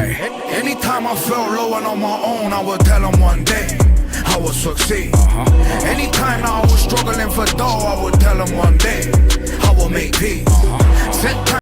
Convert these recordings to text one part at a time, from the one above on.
Anytime I felt low and on my own, I would tell them one day I will succeed. Anytime that I was struggling for dough, I would tell them one day I will make peace. Set time.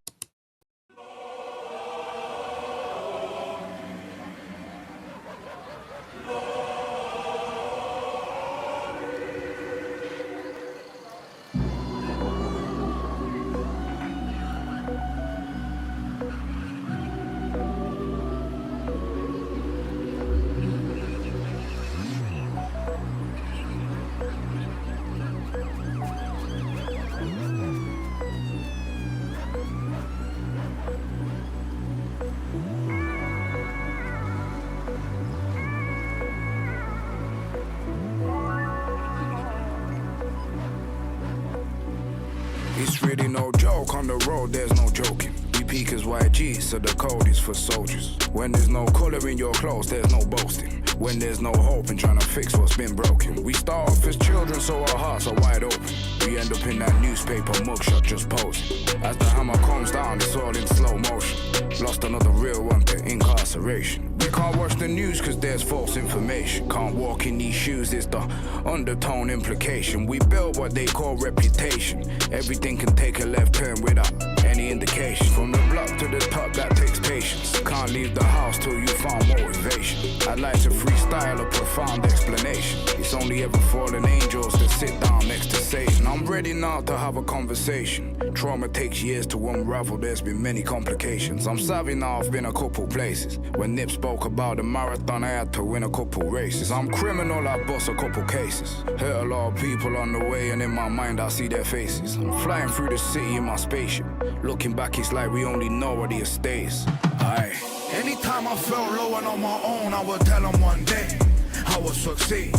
It's really no joke, on the road there's no joking. We peak as YG, so the code is for soldiers. When there's no colour in your clothes, there's no boasting. When there's no hope in trying to fix what's been broken. We start off as children, so our hearts are wide open. We end up in that newspaper mugshot just posing. As the hammer comes down, it's all in slow motion. Lost another real one to incarceration. We can't watch the news cause there's false information. Can't walk in these shoes, it's the undertone implication. We build what they call reputation. Everything can take a left turn without any indication. From the block to the top, that takes patience. Can't leave the house till you found motivation. I'd like to freestyle a profound explanation. It's only ever fallen angels that sit down next to Satan. I'm ready now to have a conversation. Trauma takes years to unravel, there's been many complications. I'm savvy now, I've been a couple places. When Nip spoke about the marathon, I had to win a couple races. I'm criminal, I bust a couple cases. Hurt a lot of people on the way, and in my mind I see their faces. I'm flying through the city in my spaceship. Looking back, it's like we only know where the estate is. Aye. Anytime I felt low and on my own, I would tell them one day I will succeed.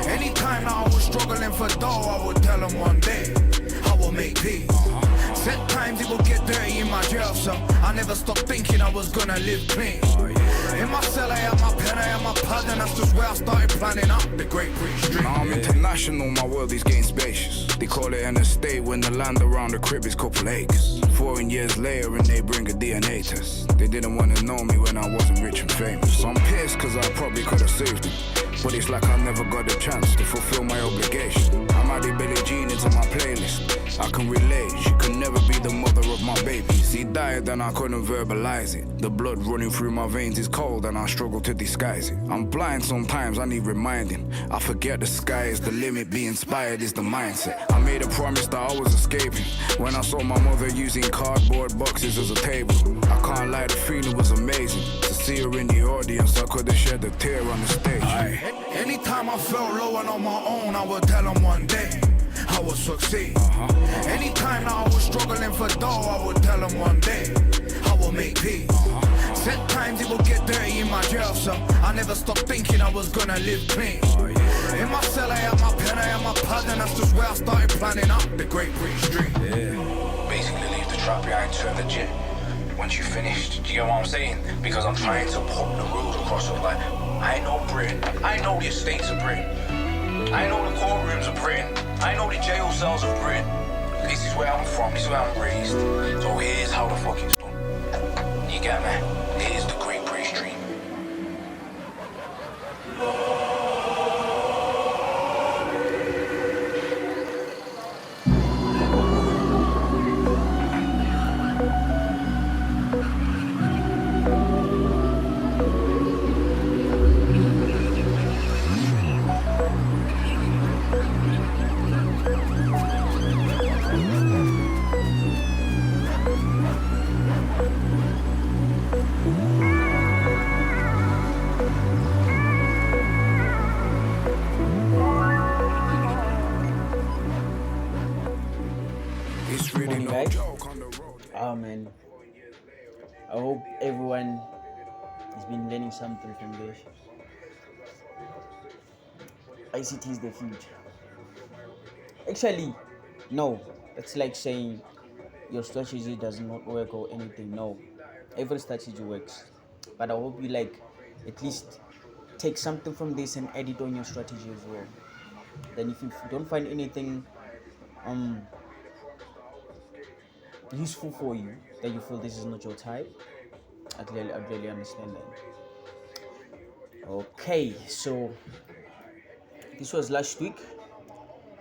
Anytime that I was struggling for dough, I would tell them one day I will make peace. Set times it will get dirty in my jail cell. I never stopped thinking I was gonna live clean. In my cell I had my pen, I had my pad, and that's just where I started planning out the Great British Dream. Now I'm international, my world is getting spacious. They call it an estate when the land around the crib is couple acres. 14 years later and they bring a DNA test. They didn't want to know me when I wasn't rich and famous. I'm pissed cause I probably could have saved them. But it's like I never got a chance to fulfill my obligation. I'm adding Billie Jean into my playlist. I can relate, she could never be the mother of my babies. He died and I couldn't verbalize it. The blood running through my veins is cold and I struggle to disguise it. I'm blind sometimes, I need reminding. I forget the sky is the limit, be inspired is the mindset. I made a promise that I was escaping when I saw my mother using cardboard boxes as a table. I can't lie, the feeling was amazing. To see her in the audience, I could have shed a tear on the stage. Anytime I felt low and on my own, I would tell them one day I will succeed. Anytime that I was struggling for dough, I would tell them one day I will make peace. Set times it will get dirty in my jail cell. I never stopped thinking I was gonna live clean. In my cell I had my pen, I had my pad, and that's just where I started planning out the Great British Dream. Basically leave the trap behind, turn legit. Once you finished, do you get what I'm saying? Because I'm trying to put the rules across it. Like, I know Britain, I know the estates of Britain, I know the courtrooms of Britain, I know the jail cells of Britain. This is where I'm from, this is where I'm raised. So here's how the fuck it's done. You get me? Here's the Great British Dream. Man, I hope everyone has been learning something from this. ICT is the future. Actually, no, it's like saying your strategy does not work or anything. No, every strategy works, but I hope you at least take something from this and add it on your strategy as well. Then if you don't find anything useful for you, that you feel this is not your type, I clearly understand that. Okay, so this was last week,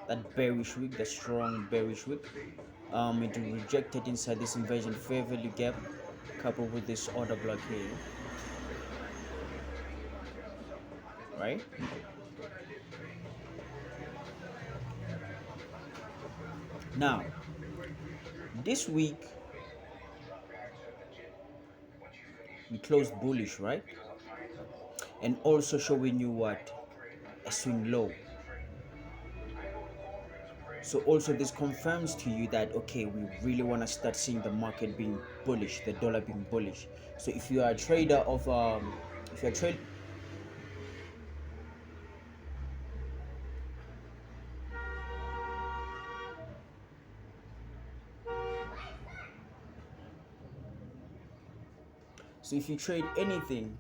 that bearish week, the strong bearish week. It rejected inside this inversion fair value gap, coupled with this order block here, right? Now, this week we closed bullish, right? And also showing you what? A swing low. So also this confirms to you that okay, we really want to start seeing the market being bullish, the dollar being bullish. So if you are a trader of if you're a trade so if you trade anything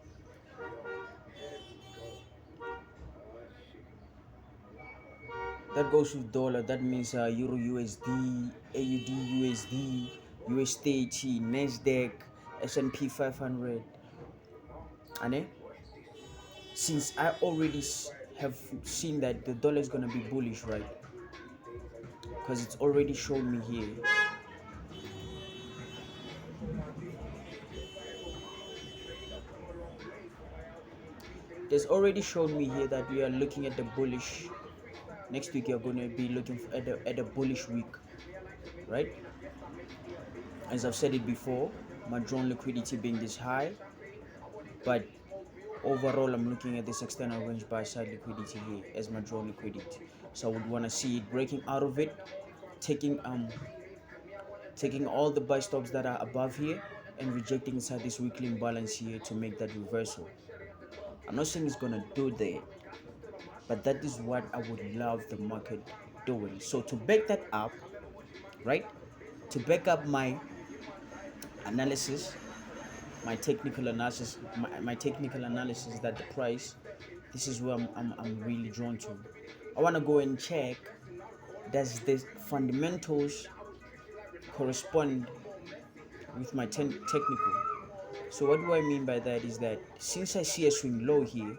that goes with dollar, that means Euro USD, AUD USD, USDT, Nasdaq, S&P 500, and since I already have seen that the dollar is gonna be bullish, right? Because it's already shown me here. There's already shown me here that we are looking at the bullish. Next week you're going to be looking at a bullish week, right? As I've said it before, my drawn liquidity being this high, but overall I'm looking at this external range buy side liquidity here as my drawn liquidity. So I would want to see it breaking out of it, taking all the buy stops that are above here and rejecting inside this weekly imbalance here to make that reversal. I'm not saying it's gonna do that, but that is what I would love the market doing. So to back that up, right, to back up my analysis, my technical analysis, my technical analysis that the price, this is where I'm really drawn to. I want to go and check, does the fundamentals correspond with my technical? So what do I mean by that is that since I see a swing low here,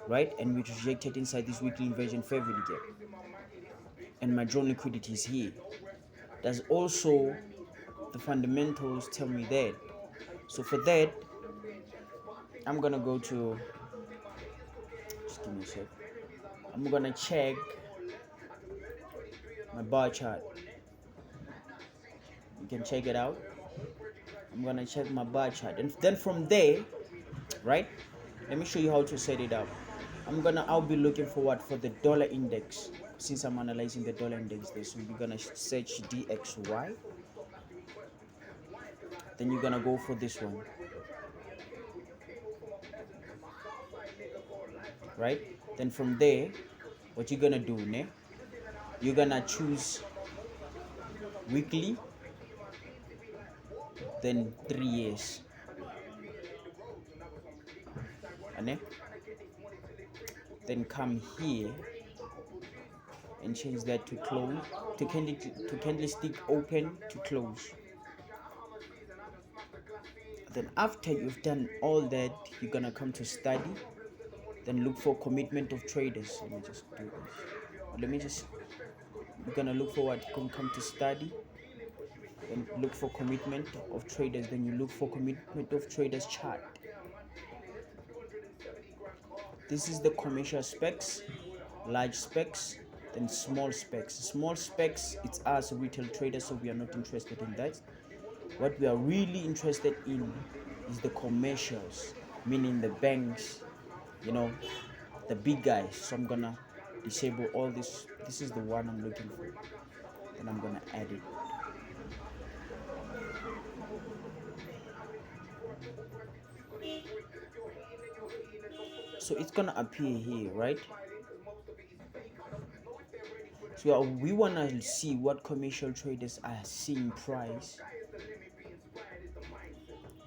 right, and we rejected inside this weekly inversion fair value gap, and my drawn liquidity is here, does also the fundamentals tell me that? So for that, I'm gonna go to, just give me a sec, I'm gonna check my bar chart. You can check it out. I'm gonna check my bar chart, and then from there, right, let me show you how to set it up. I'll be looking forward for the dollar index. Since I'm analyzing the dollar index there, so we're gonna search DXY, then you're gonna go for this one, right? Then from there, what you're gonna do, you're gonna choose weekly, then 3 years, and then come here and change that to close, to candlestick open to close. Then after you've done all that, you're gonna come to study, then look for commitment of traders. Let me just do this. You're gonna look for what? Come to study, then look for commitment of traders, then you look for commitment of traders chart. This is the commercial specs, large specs, then small specs. Small specs, it's us retail traders, so we are not interested in that. What we are really interested in is the commercials, meaning the banks, the big guys. So I'm gonna disable all this. This is the one I'm looking for, and I'm gonna add it. So it's gonna appear here, right? So we wanna see what commercial traders are seeing price.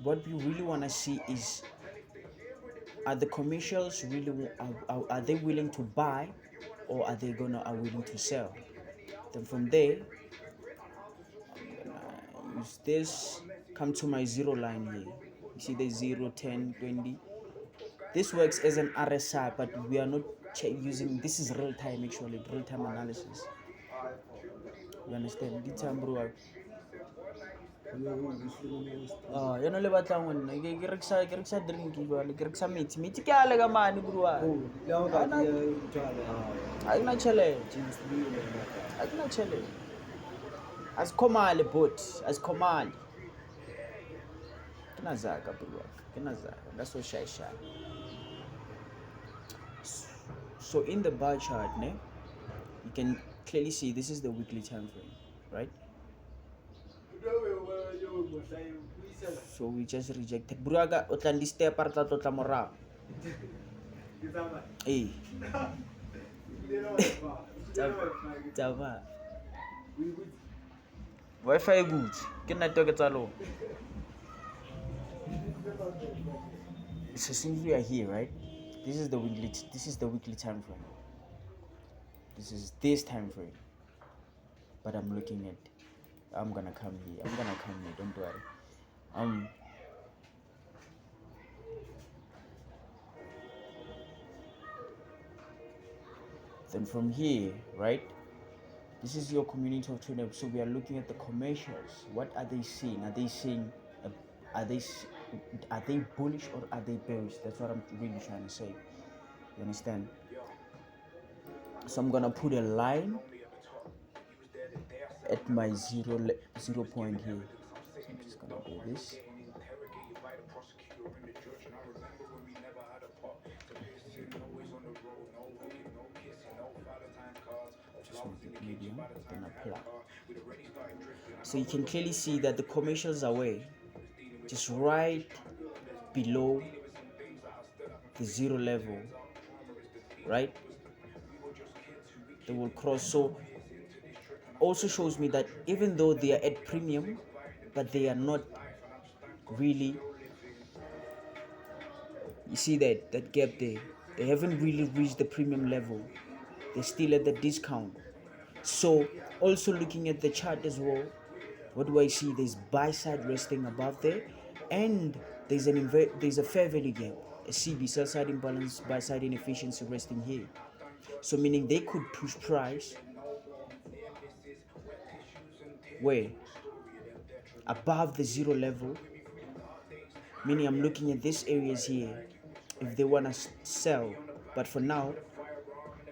What we really wanna see is, are the commercials really are they willing to buy, or are they willing to sell? Then from there, I'm gonna use this, come to my zero line here, You see the 0, 10, 20. This works as an RSI, but we are not using, this is real time actually, real time analysis. You understand? The time bro. Yun le batlang go nna ke rekisa drink jwale ke rekisa metsi ke a le ka mane bro a ke na tšhelete azikhomale bot azikhomale ke na zaka bro ke na zaka ngaso shaya. So in the bar chart you can clearly see this is the weekly time frame, right? So we just rejected bruaga o tla step a re tla tlotla morago tsaba Wi-Fi e butse ke network tsa lona. So since we are here, right, this is the weekly time frame. This is this time frame, but I'm looking at, I'm gonna come here, don't worry. Then from here, right, this is your community of traders. So we are looking at the commercials. What are they seeing? Are they seeing are they bullish or are they bearish? That's what I'm really trying to say. You understand? So I'm gonna put a line at my 0 point here. So I'm just gonna do this. Just make it medium, then apply. So you can clearly see that the commercials are way just right below the 0 level, right? They will cross. So also shows me that even though they are at premium, but they are not really, you see that gap there, they haven't really reached the premium level, they're still at the discount. So also looking at the chart as well, what do I see? There's buy side resting above there, and there's a fair value gap, a CB, sell side imbalance, buy side inefficiency resting here. So meaning they could push price where above the 0 level, meaning I'm looking at these areas here if they want to sell. But for now,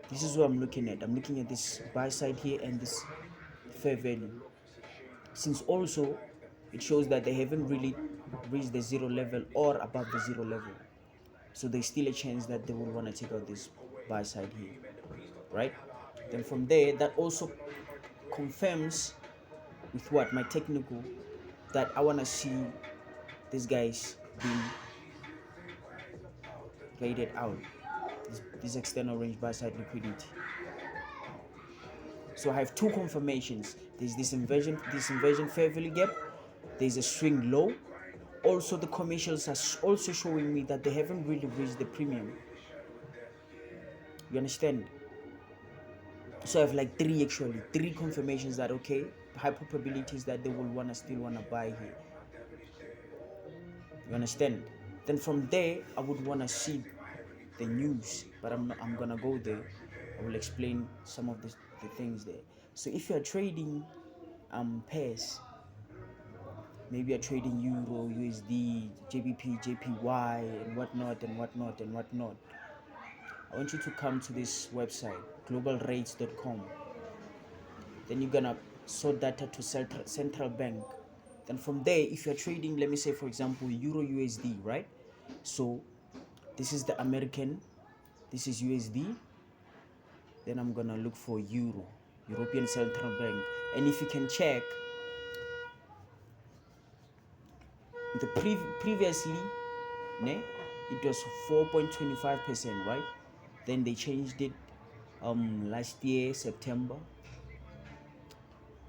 this is what I'm looking at. I'm looking at this buy side here and this fair value, since also it shows that they haven't really reached the 0 level or above the 0 level. So there's still a chance that they will want to take out this buy side here, right? Then from there, that also confirms with what my technical, that I want to see these guys being graded out, this external range buy side liquidity. So I have two confirmations. There's this inversion fair value gap, there's a swing low. Also the commercials are also showing me that they haven't really reached the premium. You understand? So I have like three confirmations that okay, high probabilities that they will still wanna buy here. You understand? Then from there I would wanna see the news, but I'm gonna go there. I will explain some of the things there. So if you are trading pairs, maybe you're trading Euro, USD, JBP, JPY, and whatnot. I want you to come to this website, globalrates.com. Then you're gonna sort data to central bank. Then from there, if you're trading, let me say for example, Euro USD, right? So this is the American, this is USD. Then I'm gonna look for European Central Bank. And if you can check, the previously, it was 4.25%, right? Then they changed it last year September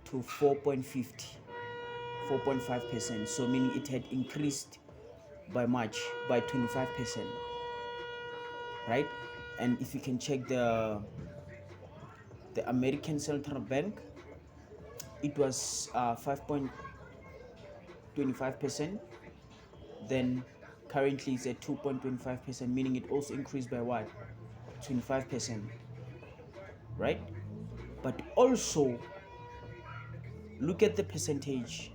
to 4.5%. So meaning it had increased by March by 25%, right? And if you can check the American Central Bank, it was 5.25%. then currently it's at 2.25%, meaning it also increased by what? 25%, right? But also look at the percentage.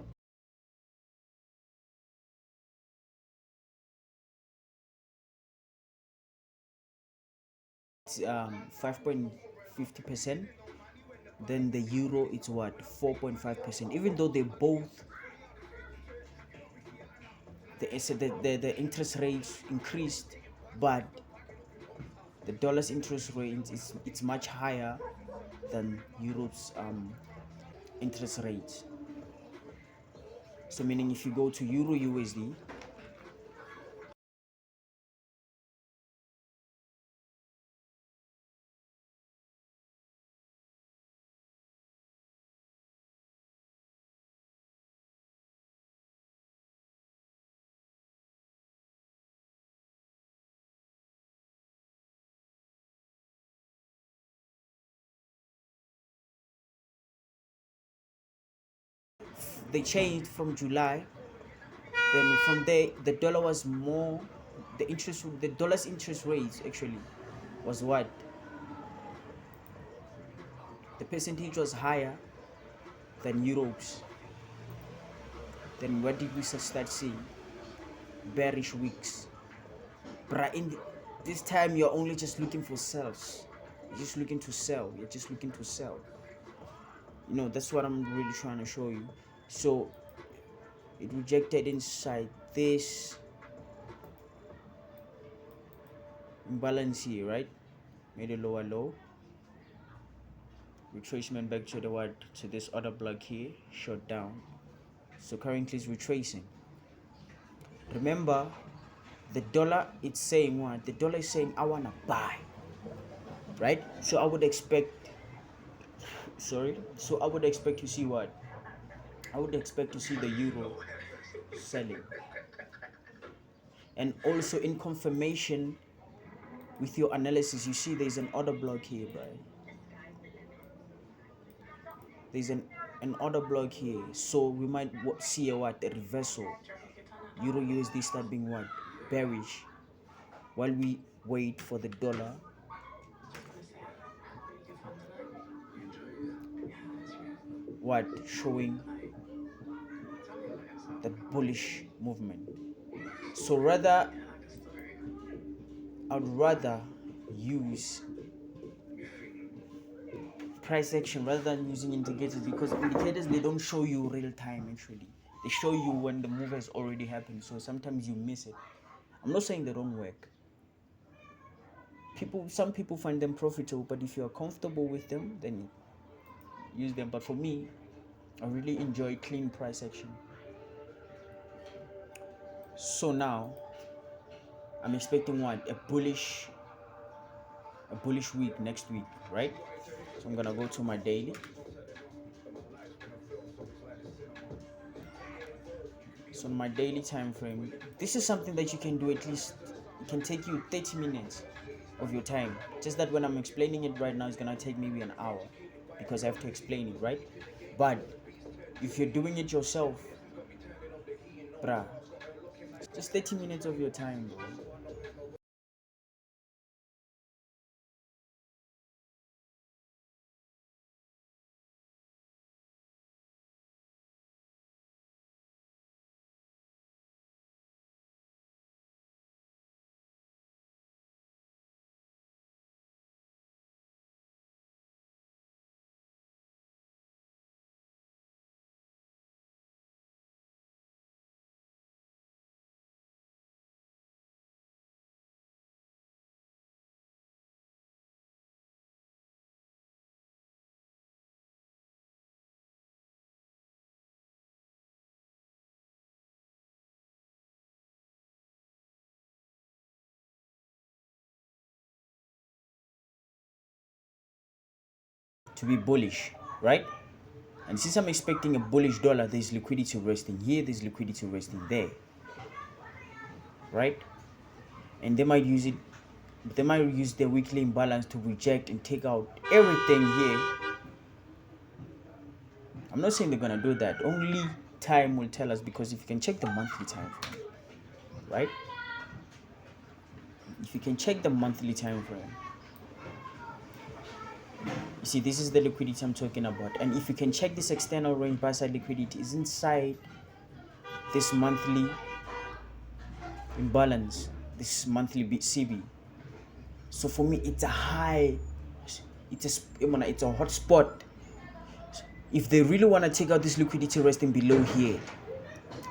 It's 5.50%. Then the euro, it's what? 4.5%. Even though they both, the interest rates increased, but the dollar's interest rate is it's much higher than Europe's interest rates. So meaning if you go to Euro USD, they changed from July. Then from there, the dollar was more. The dollar's interest rate actually was what? The percentage was higher than Europe's. Then what did we start seeing? Bearish weeks. But this time you're only just looking for sells. You're just looking to sell. You're just looking to sell. That's what I'm really trying to show you. So it rejected inside this imbalance here, right? Made a lower low. Retracement back to to this other block here, shut down. So currently it's retracing. Remember, the dollar, it's saying what? The dollar is saying I wanna buy, right? So I would expect to see what? I would expect to see the euro selling. And also in confirmation with your analysis, you see there's an order block here, right? There's an order block here. So we might see a reversal. Euro USD start being what? Bearish. While we wait for the dollar showing the bullish movement. So I'd rather use price action rather than using indicators, because indicators, they don't show you real time. Actually, they show you when the move has already happened, so sometimes you miss it. I'm not saying they don't work. Some people find them profitable, but if you're comfortable with them, then use them. But for me, I really enjoy clean price action. So now I'm expecting what? A bullish week next week, right? So I'm gonna go to my daily. So on my daily time frame, this is something that you can do. At least it can take you 30 minutes of your time. Just that when I'm explaining it right now, it's gonna take maybe an hour because I have to explain it, right? But if you're doing it yourself, bruh, just 30 minutes of your time, bro. To be bullish, right? And since I'm expecting a bullish dollar, there's liquidity resting here, there's liquidity resting there, right? And they might use their weekly imbalance to reject and take out everything here. I'm not saying they're gonna do that. Only time will tell us, because if you can check the monthly time frame, right? If you can check the monthly time frame, you see this is the liquidity I'm talking about. And if you can check this external range buy side liquidity is inside this monthly imbalance, this monthly CB. So for me, it's a high, it's a hot spot. If they really want to take out this liquidity resting below here,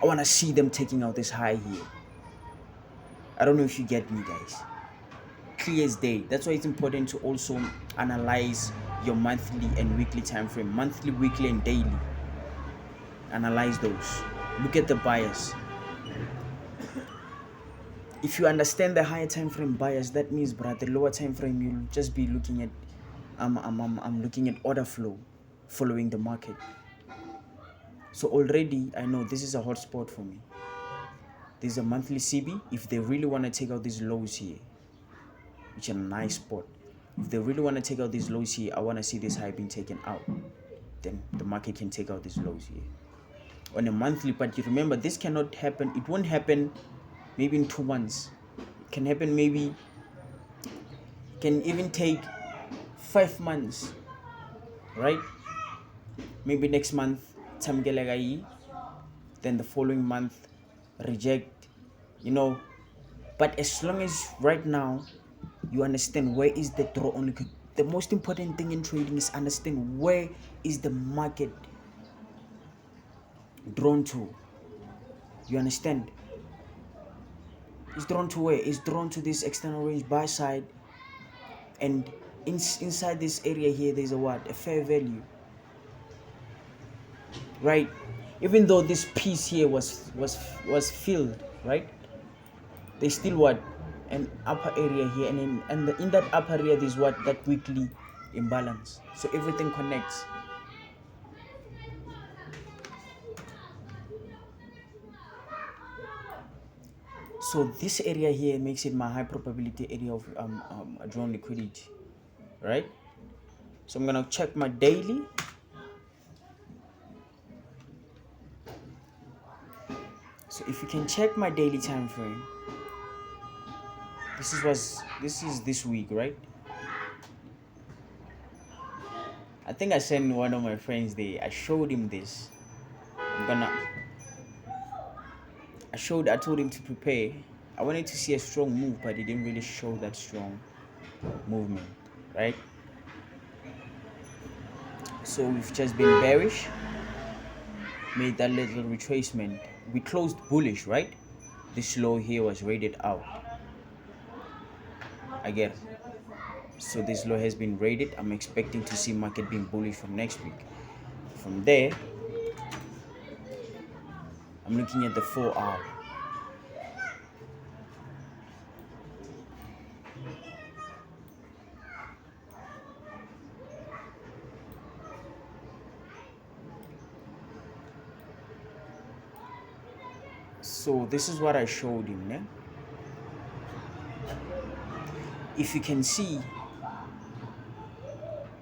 I want to see them taking out this high here. I don't know if you get me, guys. Clear as day. That's why it's important to also analyze your monthly and weekly time frame. Monthly, weekly, and daily. Analyze those. Look at the bias. If you understand the higher time frame bias, that means, bruh, the lower time frame you'll just be looking at. I'm looking at order flow, following the market. So already I know this is a hot spot for me. This is a monthly CB. If they really want to take out these lows here, which is a nice spot. If they really want to take out these lows here, I want to see this high being taken out. Then the market can take out these lows here. On a monthly, but you remember this cannot happen. It won't happen maybe in 2 months. It can happen maybe, can even take 5 months, right? Maybe next month, then the following month, reject, But as long as right now, you understand where is the draw only. The most important thing in trading is understand where is the market drawn to. You understand? It's drawn to where? It's drawn to this external range buy side, and inside this area here, there's a fair value, right? Even though this piece here was filled, right? There's still an upper area here, and in that upper area there's that weekly imbalance. So everything connects. So this area here makes it my high probability area of drawn liquidity, right? So I'm gonna check my daily. So if you can check my daily time frame, this is this week, right? I think I sent one of my friends there. I showed him this. I told him to prepare. I wanted to see a strong move, but he didn't really show that strong movement, right? So we've just been bearish, made that little retracement. We closed bullish, right? This low here was rated out. I get it. So this low has been rated. I'm expecting to see market being bullish from next week. From there, I'm looking at the 4 hour. So this is what I showed him, yeah? If you can see,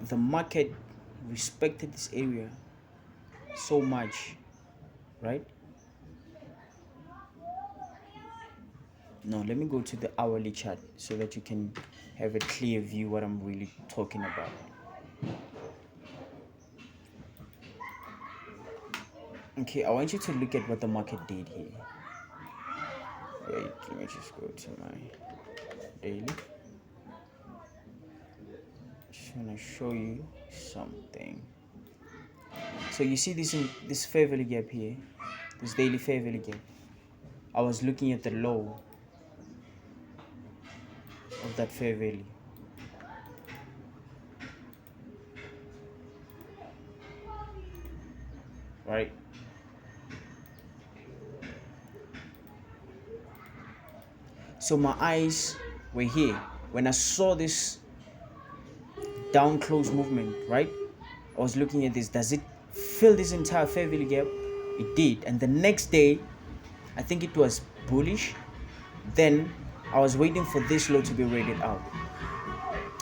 the market respected this area so much, right? No, let me go to the hourly chart so that you can have a clear view what I'm really talking about. Okay, I want you to look at what the market did here. Wait, let me just go to my daily. Just want to show you something. So you see this fair value gap here, this daily fair value gap. I was looking at the low of that fair value. Right? So my eyes were here when I saw this down close movement, right? I was looking at this. Does it fill this entire fair value gap? It did. And the next day, I think it was bullish. Then I was waiting for this low to be rated out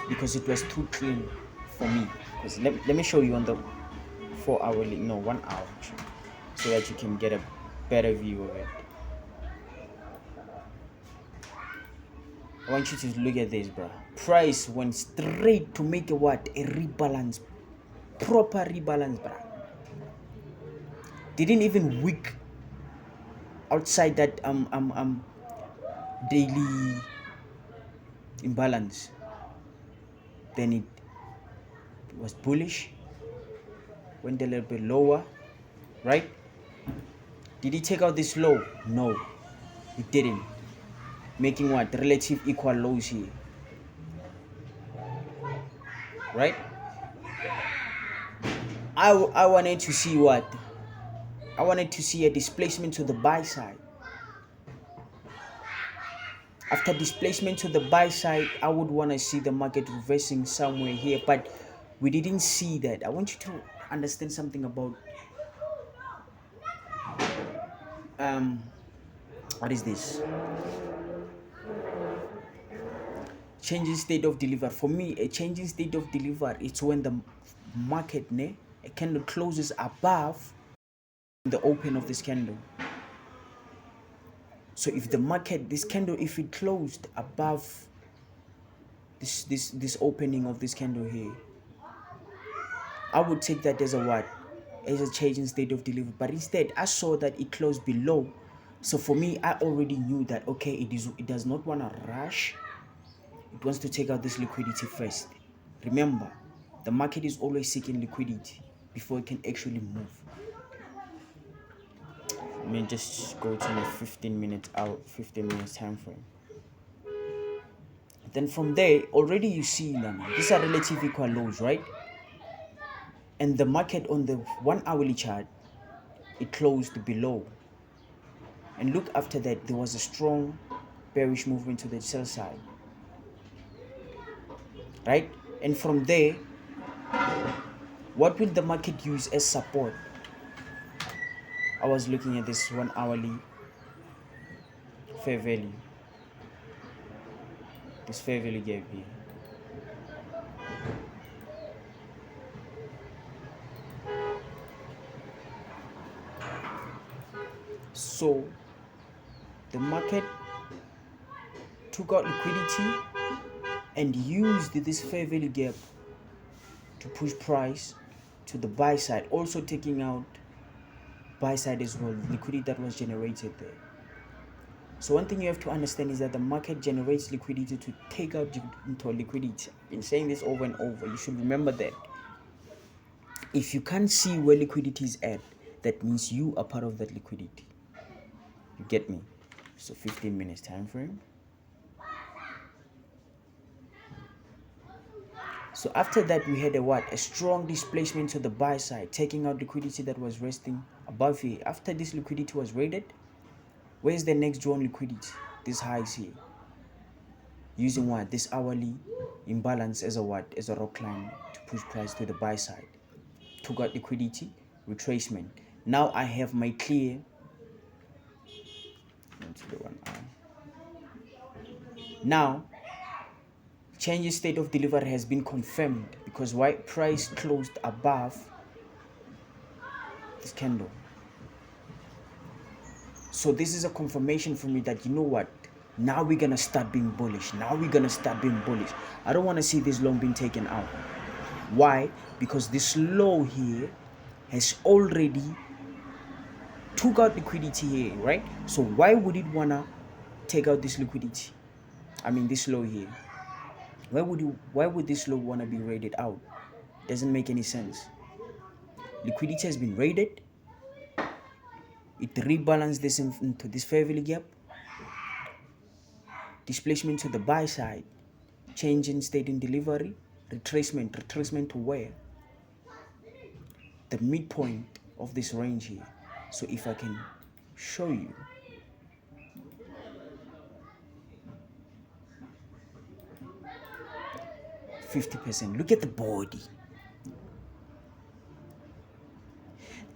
because it was too clean for me. Because let me show you on the 1 hour, so that you can get a better view of it. I want you to look at this, bro. Price went straight to make a what? A rebalance. Proper rebalance, bro. Didn't even wick outside that daily imbalance. Then it was bullish, went a little bit lower, right? Did he take out this low? No, it didn't. Making what? Relative equal lows here, right? I wanted to see what? I wanted to see a displacement to the buy side. After displacement to the buy side, I would want to see the market reversing somewhere here, but we didn't see that. I want you to understand something about what is this? Changing state of deliver. For me, a changing state of deliver, it's when the market a candle closes above the open of this candle. So if the market, this candle, if it closed above this opening of this candle here, I would take that as a what? As a change in state of delivery. But instead, I saw that it closed below. So for me, I already knew that okay, it does not want to rush. It wants to take out this liquidity first. Remember, the market is always seeking liquidity before it can actually move. Let me just go to the 15 minutes time frame. Then from there, already you see them. These are relative equal lows, right? And the market on the 1 hourly chart, it closed below. And look, after that, there was a strong bearish movement to the sell side, right? And from there, what will the market use as support? I was looking at this 1 hourly fair value. This fair value gap here. So the market took out liquidity and used this fair value gap to push price to the buy side, also taking out buy side as well, liquidity that was generated there. So one thing you have to understand is that the market generates liquidity to take out into liquidity. I've been saying this over and over. You should remember that. If you can't see where liquidity is at, that means you are part of that liquidity. You get me? So 15 minutes time frame. So after that, we had a strong displacement to the buy side, taking out liquidity that was resting above here. After this liquidity was raided, where's the next drawn liquidity? This highs here. Using what? This hourly imbalance as a As a rock line to push price to the buy side. Took out liquidity, retracement. Now I have my clear into the 1 hour. Now, change in state of delivery has been confirmed because white price closed above this candle. So this is a confirmation for me that, you know what, now we're gonna start being bullish. I don't want to see this long being taken out. Why? Because this low here has already took out liquidity here, right? So why would it wanna take out this liquidity? I mean this low here. Why would this low wanna be raided out? Doesn't make any sense. Liquidity has been raided. It rebalanced this into this fair value gap. Displacement to the buy side. Change in state in delivery. Retracement to where? The midpoint of this range here. So if I can show you, %, look at the body.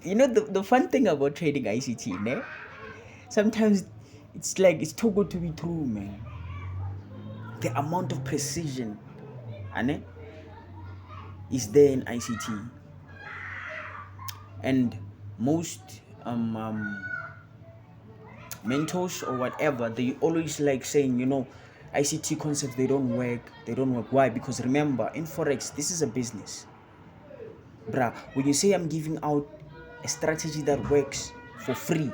You know the fun thing about trading ICT, ne? Sometimes it's like it's too good to be true, man. The amount of precision, is there in ICT, and most mentors or whatever, they always like saying, ICT concepts, they don't work. Why? Because remember, in forex, this is a business, bruh. When you say I'm giving out a strategy that works for free,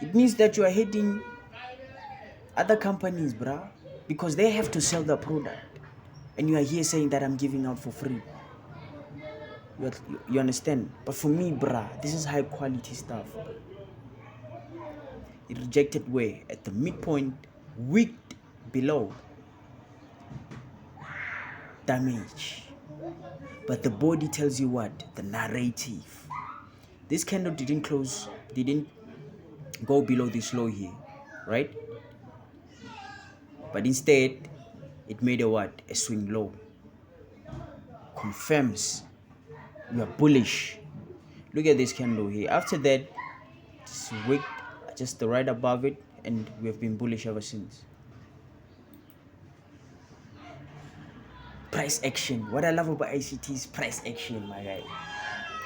it means that you are hitting other companies, bruh, because they have to sell the product, and you are here saying that I'm giving out for free. You understand? But for me, bruh, this is high quality stuff. It rejected where? At the midpoint, wicked below. Damage. But the body tells you what? The narrative. This candle didn't go below this low here, right? But instead, it made a what? A swing low. Confirms we are bullish. Look at this candle here. After that, it's wicked just right above it, and we have been bullish ever since. Price action. What I love about ICT is price action, my guy.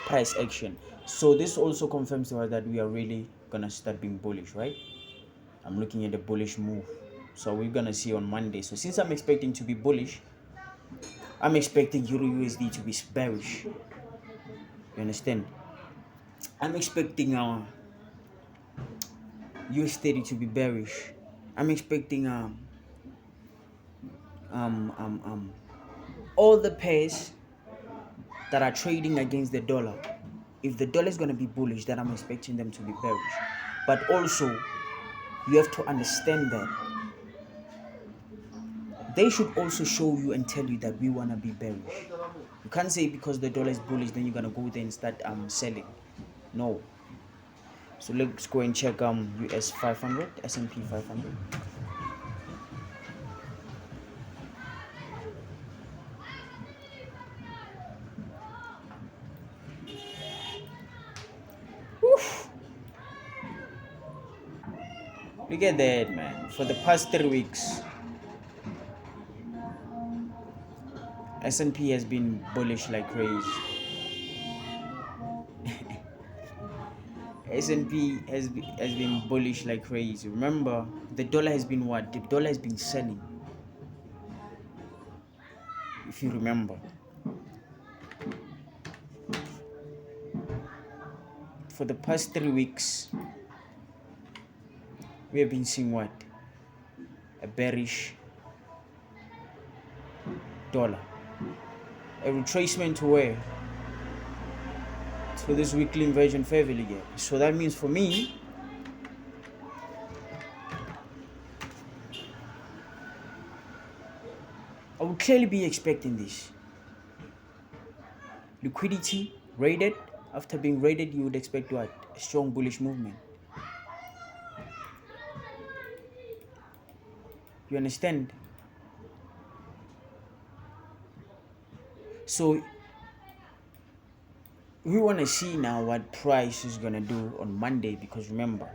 Price action. So this also confirms to us that we are really gonna start being bullish, right? I'm looking at the bullish move. So we're gonna see on Monday. So since I'm expecting to be bullish, I'm expecting Euro USD to be bearish. You understand? I'm expecting our USD to be bearish. I'm expecting all the pairs that are trading against the dollar. If the dollar is going to be bullish, then I'm expecting them to be bearish. But also, you have to understand that they should also show you and tell you that we want to be bearish. You can't say because the dollar is bullish, then you're going to go there and start selling. No. So let's go and check US 500, S&P 500. Look at that, man. For the past 3 weeks, S&P has been bullish like crazy. S&P has been bullish like crazy. Remember, the dollar has been what? The dollar has been selling. If you remember. For the past 3 weeks, we have been seeing what? A bearish dollar. A retracement to where? To this weekly inversion favor again. So that means for me, I would clearly be expecting this. Liquidity rated. After being rated, you would expect what? A strong bullish movement. You understand? So we want to see now what price is gonna do on Monday, because remember,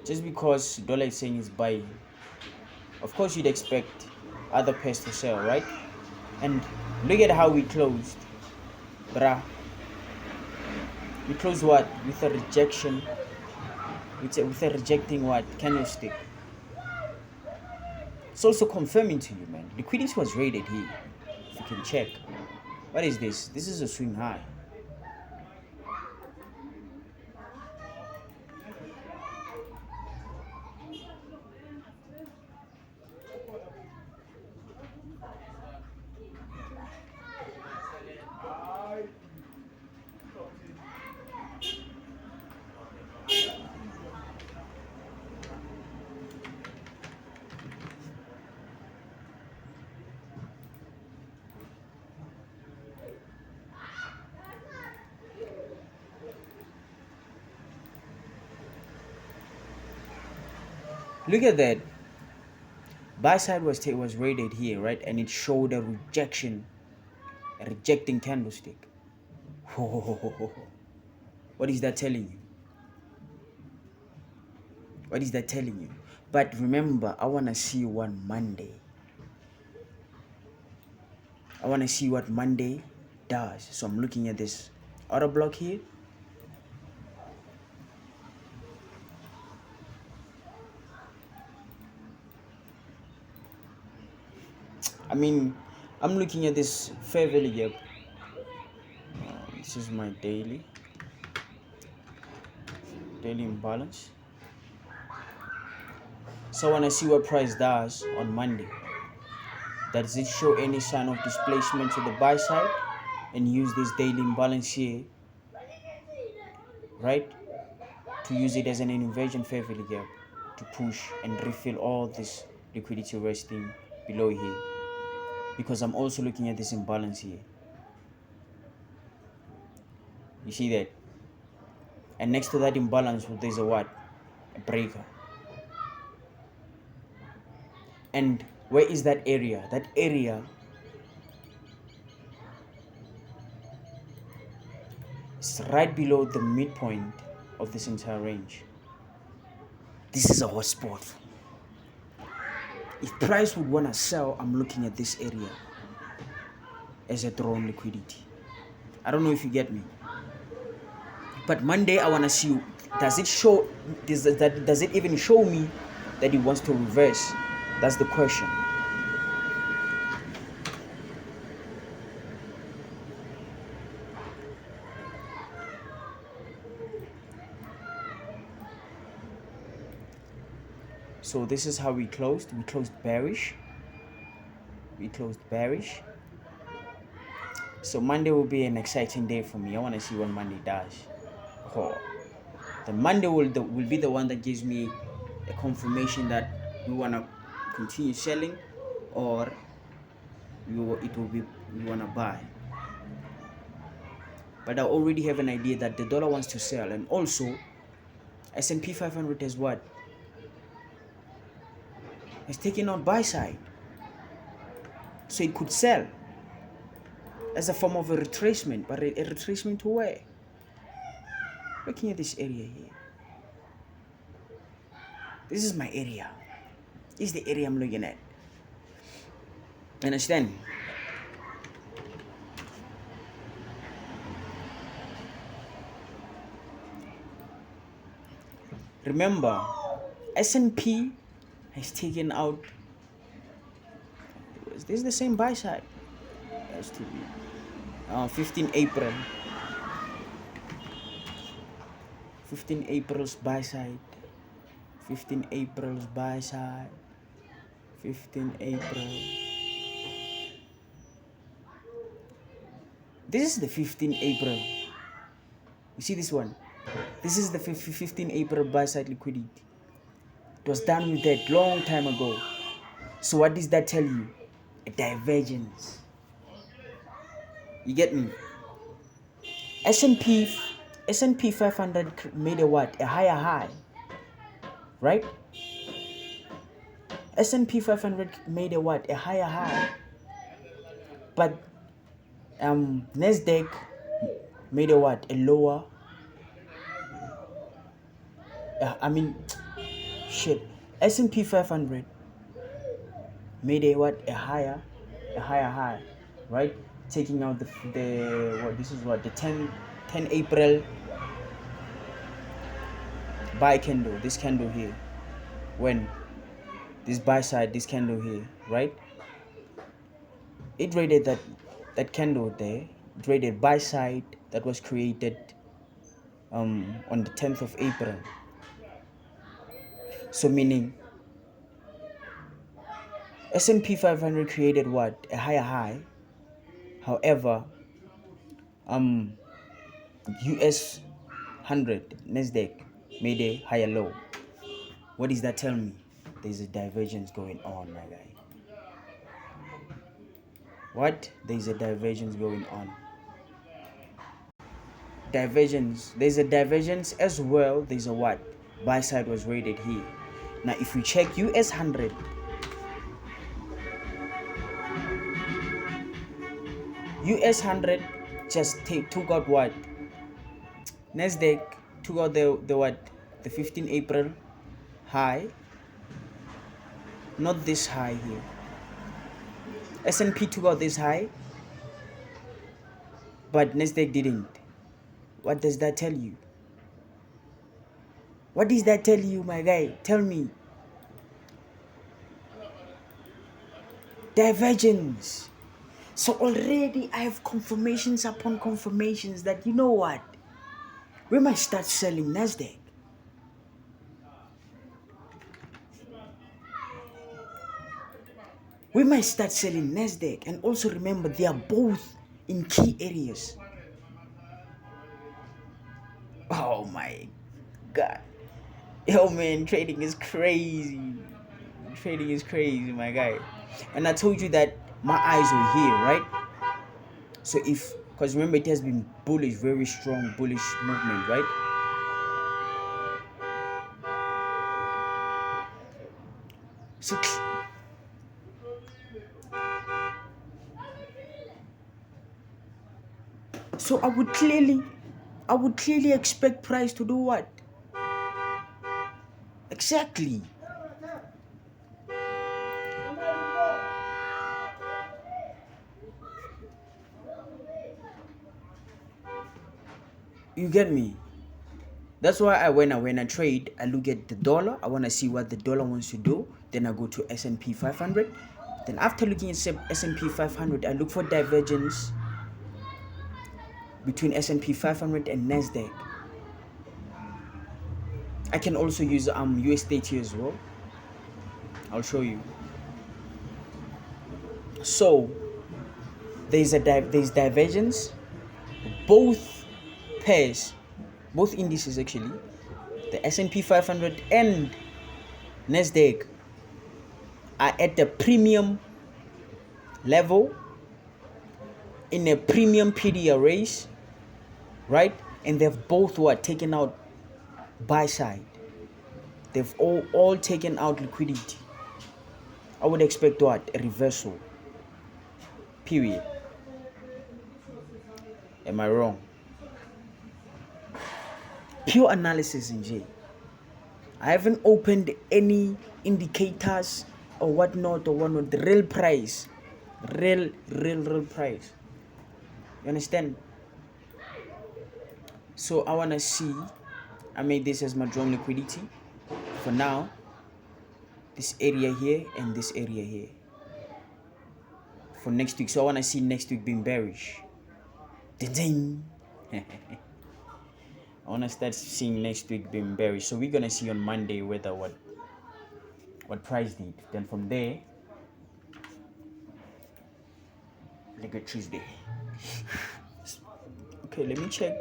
just because dollar is saying it's buying, of course you'd expect other pairs to sell, right? And look at how we closed, bruh. We closed what? With a rejection, with a rejecting what? Candlestick. It's also confirming to you, man. Liquidity was rated here. If you can check. What is this? This is a swing high. Look at that. Buy side was rated here, right? And it showed a rejecting candlestick. What is that telling you? What is that telling you? But remember, I want to see you on Monday. I want to see what Monday does. So I'm looking at this order block here. I mean, I'm looking at this fair value gap. This is my daily imbalance. So when I see what price does on Monday, does it show any sign of displacement to the buy side, and use this daily imbalance here, right, to use it as an inversion fair value gap to push and refill all this liquidity resting below here, because I'm also looking at this imbalance here. You see that? And next to that imbalance, there's a what? A breaker. And where is that area? That area is right below the midpoint of this entire range. This is a hot spot. If price would want to sell, I'm looking at this area as a drawn liquidity. I don't know if you get me. But Monday, I want to see, does it even show me that it wants to reverse? That's the question. So this is how we closed. We closed bearish. So Monday will be an exciting day for me. I want to see what Monday does. Oh. The Monday will be the one that gives me a confirmation that we want to continue selling, or we want to buy. But I already have an idea that the dollar wants to sell, and also S&P 500 is what? It's taking out buy side. So it could sell as a form of a retracement, but a retracement to where? Looking at this area here. This is my area. This is the area I'm looking at. Understand? Remember, S&P has taken out. This is the same buy side. Has to be 15 April. 15 April's buy side. 15 April's buy side. 15 April. This is the 15 April. You see this one? This is the 15 April buy side liquidity. It was done with that long time ago. So what does that tell you? A divergence. You get me? S&P 500 made a what? A higher high. Right? S&P 500 made a what? A higher high. But Nasdaq made a what? A lower. S&P 500 made a what? A higher high, right? Taking out the what? This is what, the 10 April buy candle. This candle here, when this buy side, this candle here, right? It rated that candle there. It rated buy side that was created on the 10th of April. So meaning S&P 500 created what? A higher high. However, US 100 Nasdaq made a higher low. What does that tell me? There's a divergence going on, my guy. What? There's a divergence going on. Divergence. There's a divergence as well. There's a what? Buy side was rated here. Now, if we check US 100, US 100 just took out what? Nasdaq took out the what? The 15 April high. Not this high here. S&P took out this high, but Nasdaq didn't. What does that tell you? What does that tell you, my guy? Tell me. divergence. So already I have confirmations upon confirmations that, you know what, we might start selling Nasdaq. We might start selling Nasdaq. And also remember, they are both in key areas. Oh my God. Yo man, trading is crazy. Trading is crazy, my guy. And I told you that my eyes were here, right? So because remember, it has been bullish, very strong bullish movement, right? So I would clearly expect price to do what? Exactly. You get me? That's why when I trade, I look at the dollar. I want to see what the dollar wants to do. Then I go to S&P 500. Then after looking at S&P 500, I look for divergence between S&P 500 and Nasdaq. I can also use USDT as well. I'll show you. So there's divergence. Both pairs, both indices actually, the S&P 500 and Nasdaq, are at the premium level in a premium PD race, right? And they've both taken out buy side. They've all taken out liquidity. I would expect a reversal. Period. Am I wrong? Pure analysis in J. I haven't opened any indicators or whatnot. The real price. Real price. You understand? So I want to see. I made this as my drawn liquidity. For now, this area here and this area here. For next week. So I want to see next week being bearish. Ding. I want to start seeing next week being bearish. So we're going to see on Monday whether what price did. Then from there, like a Tuesday. Okay, let me check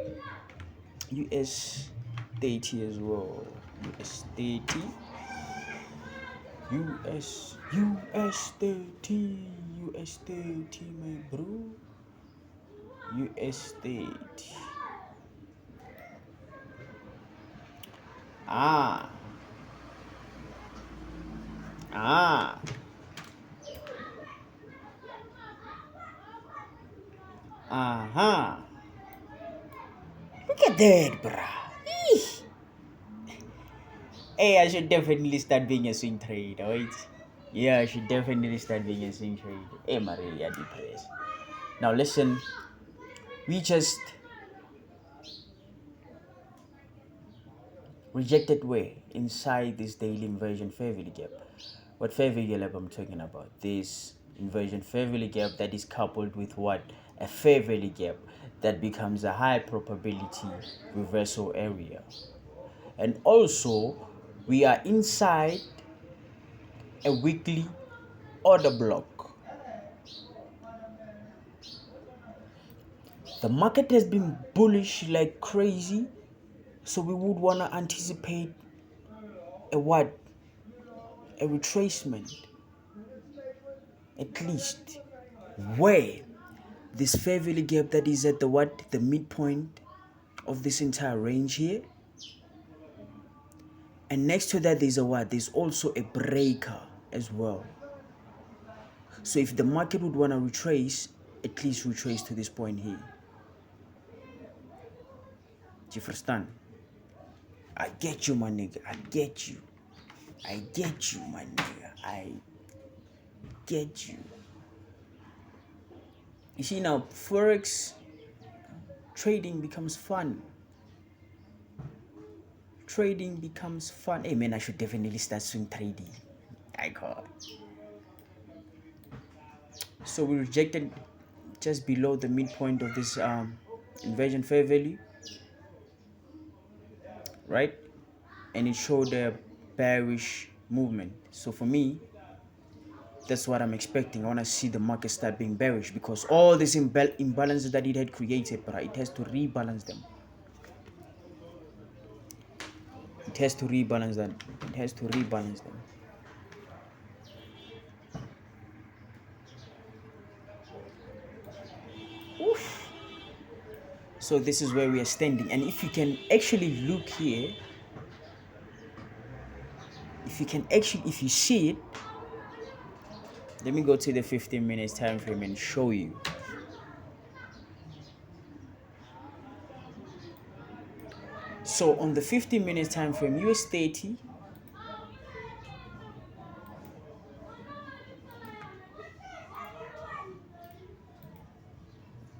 USDT as well. USDT, my bro. USDT. Ah. Look at that, bruh. Hey, I should definitely start being a swing trader, right? Yeah, I should definitely start being a swing trader. Hey, Maria, depressed. Now listen, we just rejected way inside this daily inversion fair value gap. What fair value gap I'm talking about? This inversion fair value gap that is coupled with what? A fair value gap that becomes a high probability reversal area. And also, we are inside a weekly order block. The market has been bullish like crazy, so we would want to anticipate a retracement, at least, where this fair value gap that is at the midpoint of this entire range here. And next to that there's also a breaker as well. So if the market would want to retrace, at least retrace to this point here. Do you understand? I get you, my nigga. I get you, my nigga. I get you. You see now, Forex trading becomes fun. Trading becomes fun. Hey man, I should definitely start swing trading. I call. So we rejected just below the midpoint of this inversion fair value, right? And it showed a bearish movement. So for me, that's what I'm expecting. I want to see the market start being bearish, because all these imbalances that it had created, but it has to rebalance them. It has to rebalance them. It has to rebalance them. Oof. So this is where we are standing. And if you can actually look here, if you see it, let me go to the 15 minutes time frame and show you. So on the 15 minutes time frame, US30,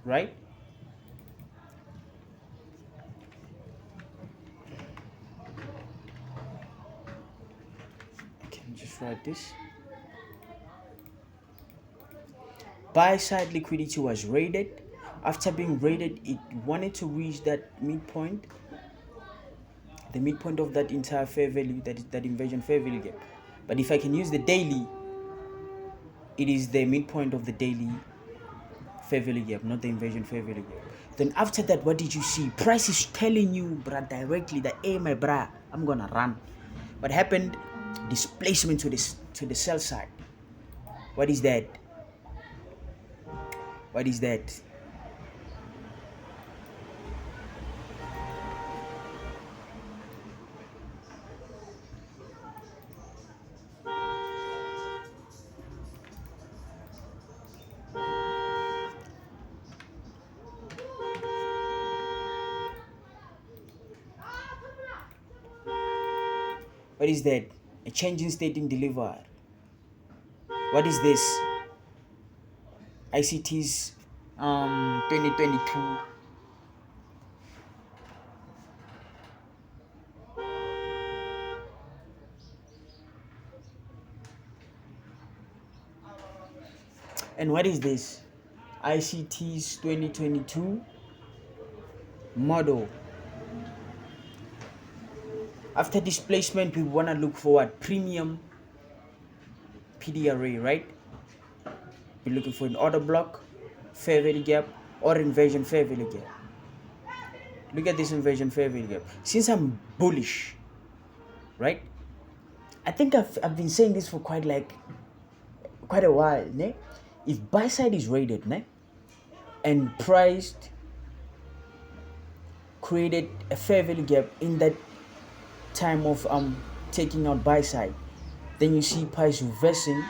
right? I can just write this. Buy side liquidity was raided. After being raided, it wanted to reach that midpoint, the midpoint of that entire fair value, that inversion fair value gap. But if I can use the daily, it is the midpoint of the daily fair value gap, not the inversion fair value gap. Then after that, what did you see? Price is telling you, bruh, directly that, hey, my bruh, I'm gonna run. What happened? Displacement to the sell side. What is that? What is that? What is that? A change in state in delivered. What is this? ICT's 2022. And what is this? ICT's 2022 model. After displacement, we want to look for what? Premium PDRA, right? We're looking for an order block, fair value gap, or inversion fair value gap. Look at this inversion fair value gap. Since I'm bullish, right? I think I've been saying this for quite a while, ne? If buy side is rated, ne, and priced, created a fair value gap in that time of taking out buy side, then you see price reversing,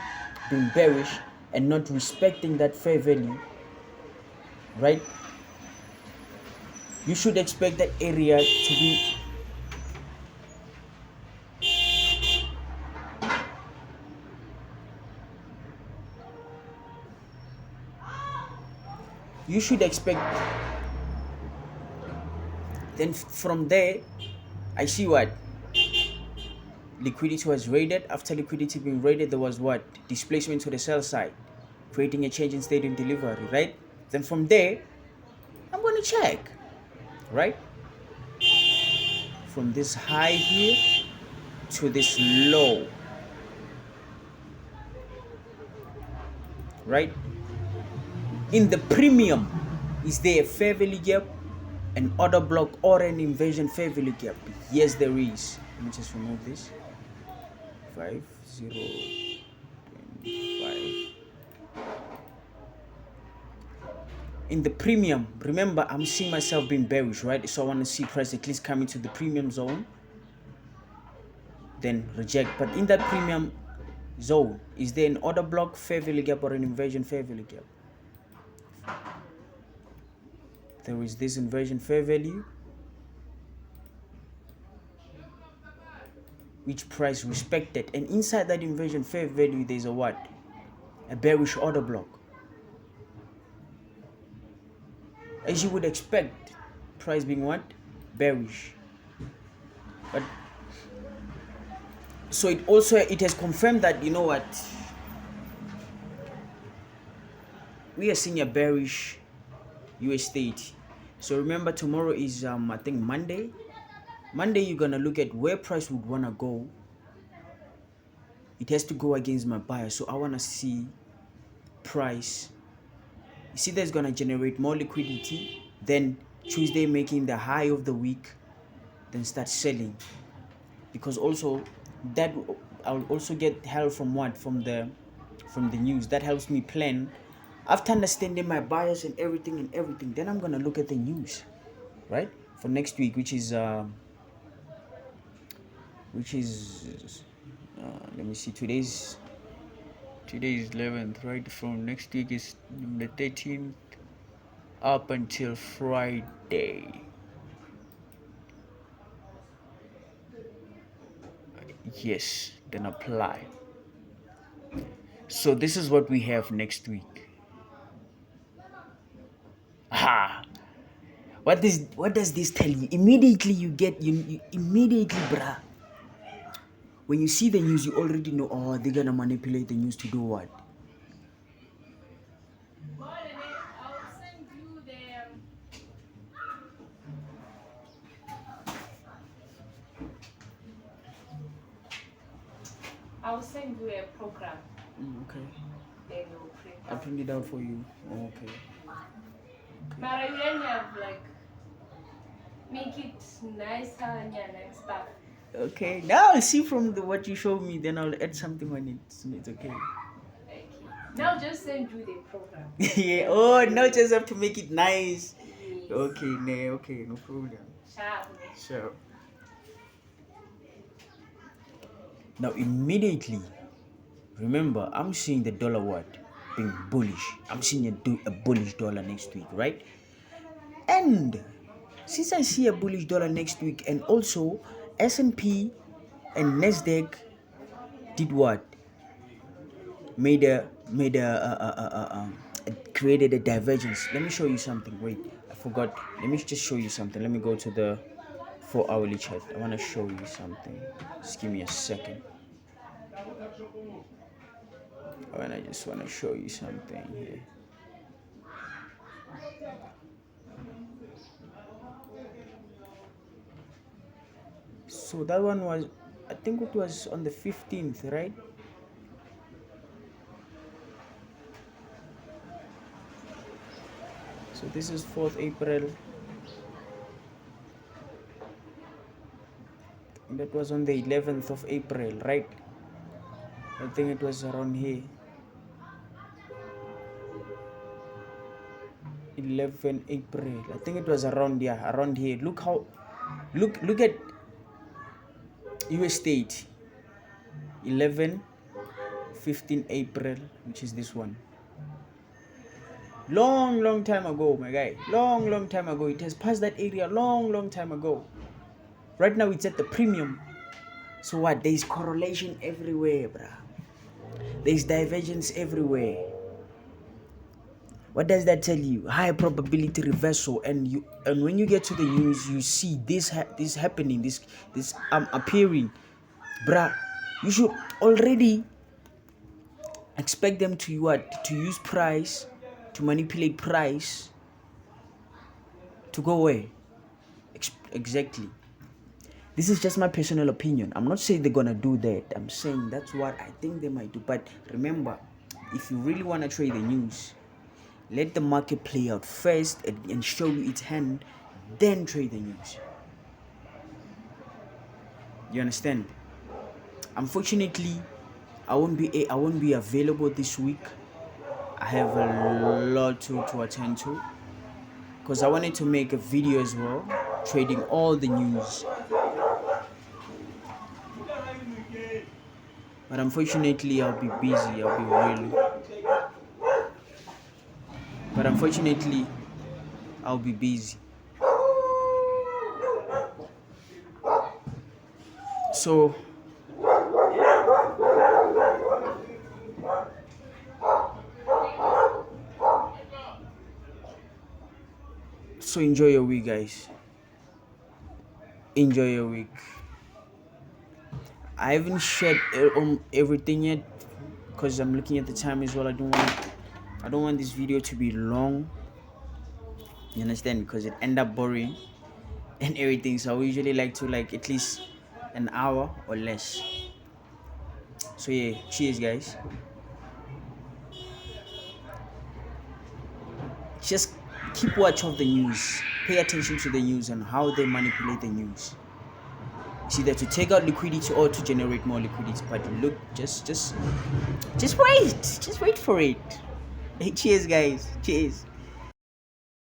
being bearish, and not respecting that fair value, right? You should expect that area to be then from there I see what liquidity was raided. After liquidity being raided, there was what? Displacement to the sell side, creating a change in state in delivery, right? Then from there, I'm going to check, right? From this high here to this low, right? In the premium, is there a fair value gap, an order block, or an inversion fair value gap? Yes, there is. Let me just remove this. 5025. In the premium, remember, I'm seeing myself being bearish, right? So I want to see price at least coming to the premium zone, then reject. But in that premium zone, is there an order block, fair value gap, or an inversion fair value gap? There is this inversion fair value, which price respected, and inside that inversion fair value there's a what? A bearish order block. As you would expect, price being what? Bearish. But so it has confirmed that, you know what, we are seeing a bearish US state. So remember, tomorrow is I think Monday. Monday, you're gonna look at where price would wanna go. It has to go against my buyer, so I wanna see price. You see, that's gonna generate more liquidity. Then Tuesday making the high of the week, then start selling. Because also that I'll also get help from what from the news. That helps me plan. After understanding my buyers and everything, then I'm gonna look at the news, right, for next week, which is let me see, today's 11th, right? From next week is the 13th up until Friday. Yes, then apply. So this is what we have next week. What does this tell you? Immediately you immediately, bruh. When you see the news, you already know, oh, they're gonna manipulate the news to do what? I'll send you a program. Okay. Then you'll print I'll out. print it out for you. Okay. But you don't have like make it nicer and stuff. Okay. Now I'll see from what you show me. Then I'll add something on it. So it's okay. Okay. Now just send you the program. Yeah. Oh, now just have to make it nice. Yes. Okay. Okay. No problem. Sharp. Sure. Now immediately, remember, I'm seeing the dollar what? Being bullish. I'm seeing a bullish dollar next week, right? And since I see a bullish dollar next week, and also S&P and Nasdaq did what? Created a divergence. Let me show you something. Wait, I forgot. Let me just show you something. Let me go to the 4-hourly chart. I want to show you something. Just give me a second. And I just want to show you something here. So that one was, I think it was on the 15th, right? So this is 4th April. That was on the 11th of April, right? I think it was around here. 11 April. I think it was around here. Look at US state. 15 April, which is this one. Long time ago, my guy. Long time ago. It has passed that area long time ago. Right now it's at the premium. So what? There's correlation everywhere, bruh. There's divergence everywhere. What does that tell you? High probability reversal, and when you get to the news, you see this happening, this appearing, bruh. You should already expect them to what? To use price, to manipulate price, to go away. Exactly. This is just my personal opinion. I'm not saying they're gonna do that. I'm saying that's what I think they might do. But remember, if you really wanna trade the news, let the market play out first and show you its hand, then trade the news. You understand? Unfortunately, I won't be available this week. I have a lot to attend to, because I wanted to make a video as well, trading all the news. But unfortunately, I'll be busy. I'll be busy. So enjoy your week, guys. Enjoy your week. I haven't shared everything yet because I'm looking at the time as well. I don't want I don't want this video to be long, you understand, because it end up boring and everything. So I usually like to at least an hour or less. So yeah, cheers guys. Just keep watch of the news, pay attention to the news and how they manipulate the news. It's either to take out liquidity or to generate more liquidity. But look, just wait for it. Hey, cheers guys, cheers.